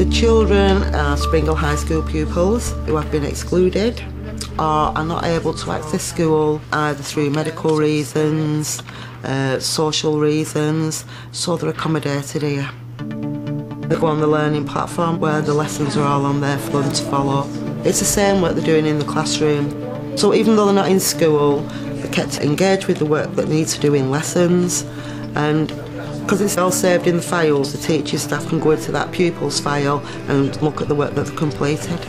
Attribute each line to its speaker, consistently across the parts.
Speaker 1: The children are Springle High School pupils who have been excluded or are not able to access school either through medical reasons, social reasons, so they're accommodated here. They go on the learning platform where the lessons are all on there for them to follow. It's the same work they're doing in the classroom. So even though they're not in school, they're kept engaged with the work that they need to do in lessons, and because it's all saved in the files, the teaching staff can go into that pupil's file and look at the work that they've completed.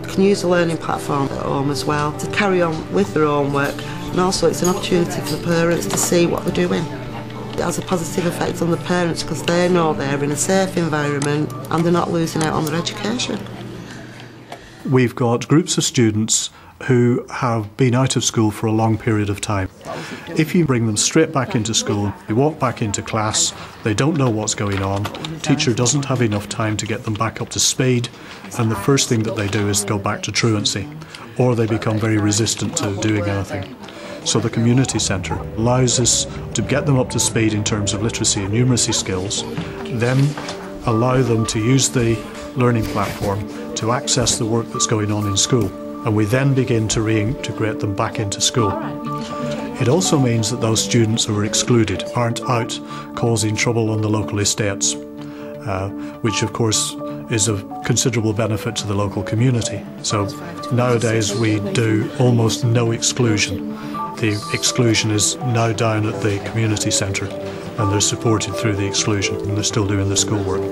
Speaker 1: They can use the learning platform at home as well to carry on with their own work, and also it's an opportunity for the parents to see what they're doing. It has a positive effect on the parents because they know they're in a safe environment and they're not losing out on their education.
Speaker 2: We've got groups of students who have been out of school for a long period of time. If you bring them straight back into school, they walk back into class, they don't know what's going on, teacher doesn't have enough time to get them back up to speed, and the first thing that they do is go back to truancy, or they become very resistant to doing anything. So the community centre allows us to get them up to speed in terms of literacy and numeracy skills, then allow them to use the learning platform to access the work that's going on in school, and we then begin to reintegrate them back into school. It also means that those students who are excluded aren't out causing trouble on the local estates, which of course is of considerable benefit to the local community. So nowadays we do almost no exclusion. The exclusion is now down at the community centre, and they're supported through the exclusion, and they're still doing the schoolwork.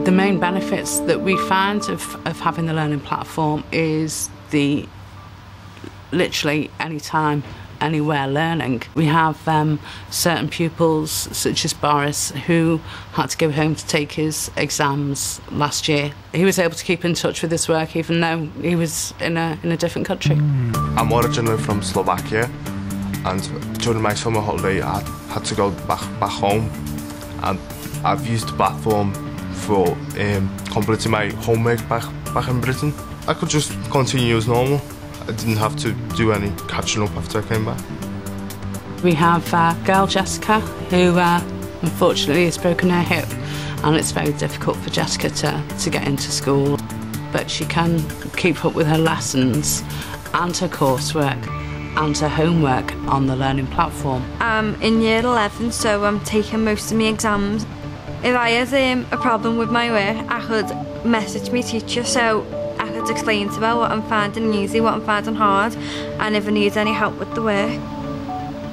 Speaker 3: The main benefits that we find of having the learning platform is the literally anytime, anywhere learning. We have certain pupils, such as Boris, who had to go home to take his exams last year. He was able to keep in touch with his work even though he was in a different country.
Speaker 4: I'm originally from Slovakia, and during my summer holiday I had to go back home, and I've used the platform for completing my homework back in Britain. I could just continue as normal. I didn't have to do any catching up after I came back.
Speaker 3: We have girl Jessica, who unfortunately has broken her hip, and it's very difficult for Jessica to get into school. But she can keep up with her lessons and her coursework and her homework on the learning platform.
Speaker 5: I'm in year 11, so I'm taking most of my exams. If I had a problem with my work, I could message my teacher so I could explain to her what I'm finding easy, what I'm finding hard, and if I need any help with the work.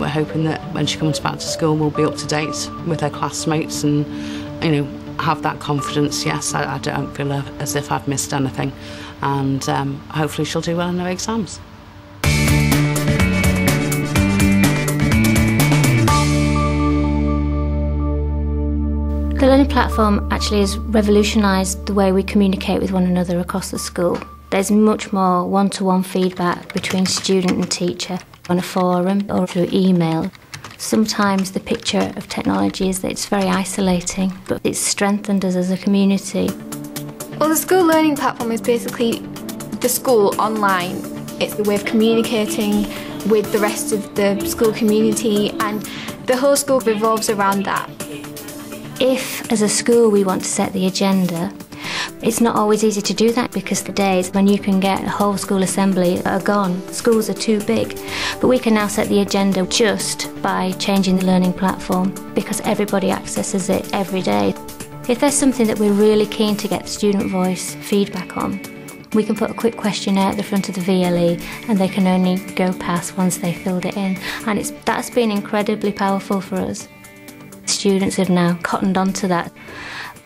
Speaker 3: We're hoping that when she comes back to school we'll be up to date with her classmates and, you know, have that confidence. Yes, I don't feel as if I've missed anything, and hopefully she'll do well in her exams.
Speaker 6: The learning platform actually has revolutionised the way we communicate with one another across the school. There's much more one-to-one feedback between student and teacher on a forum or through email. Sometimes the picture of technology is that it's very isolating, but it's strengthened us as a community.
Speaker 7: Well, the school learning platform is basically the school online. It's the way of communicating with the rest of the school community, and the whole school revolves around that.
Speaker 6: If, as a school, we want to set the agenda, it's not always easy to do that because the days when you can get a whole school assembly are gone. Schools are too big. But we can now set the agenda just by changing the learning platform because everybody accesses it every day. If there's something that we're really keen to get student voice feedback on, we can put a quick questionnaire at the front of the VLE and they can only go past once they filled it in. And that's been incredibly powerful for us. Students have now cottoned onto that.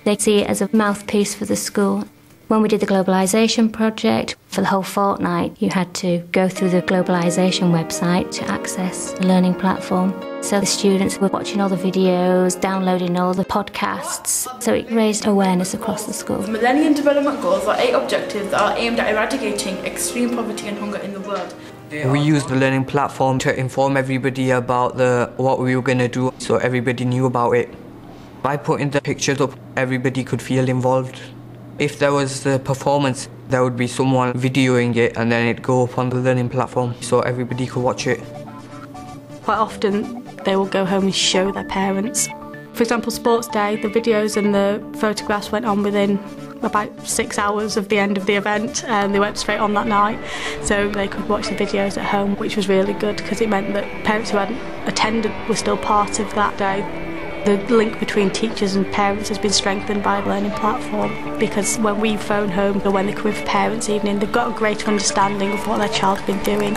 Speaker 6: They see it as a mouthpiece for the school. When we did the globalisation project, for the whole fortnight, you had to go through the globalisation website to access the learning platform. So the students were watching all the videos, downloading all the podcasts. So it raised awareness across the school.
Speaker 8: The Millennium Development Goals are 8 objectives that are aimed at eradicating extreme poverty and hunger in the world.
Speaker 9: We used the learning platform to inform everybody about what we were going to do, so everybody knew about it. By putting the pictures up, everybody could feel involved. If there was a performance, there would be someone videoing it and then it'd go up on the learning platform so everybody could watch it.
Speaker 10: Quite often they will go home and show their parents. For example, sports day, the videos and the photographs went on within about 6 hours of the end of the event, and they went straight on that night, so they could watch the videos at home, which was really good because it meant that parents who hadn't attended were still part of that day. The link between teachers and parents has been strengthened by the Learning Platform, because when we phone home or when they come in for parents' evening, they've got a greater understanding of what their child's been doing.